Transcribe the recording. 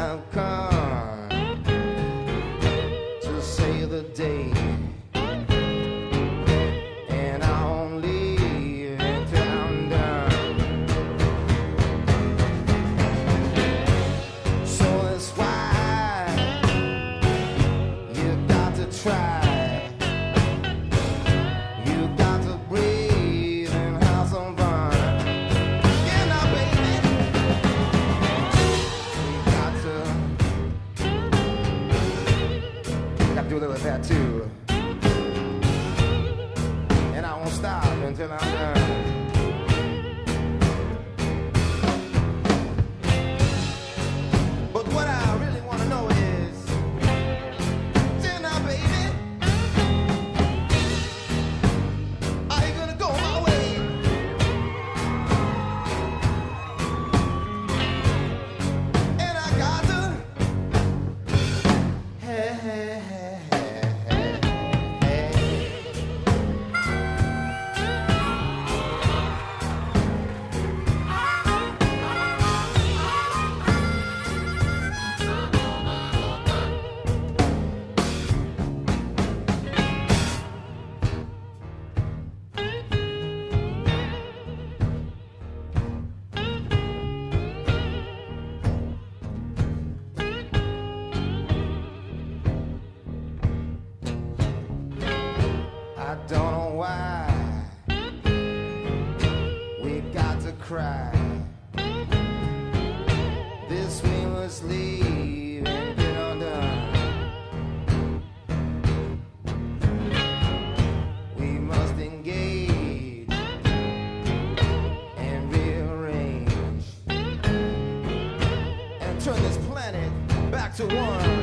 have come to save the day, and I won't leave until I'm done. So that's why you got to try. You got to breathe and have some fun. Yeah, now, baby, we got to do a little of that too. And I won't stop until I'm done. But what I really want to know is, tell now, baby, are you gonna go my way? And I got to, hey, hey, hey, hey, hey, hey. I don't know why we got to cry. This we must leave and get undone. We must engage and rearrange and turn this planet back to one.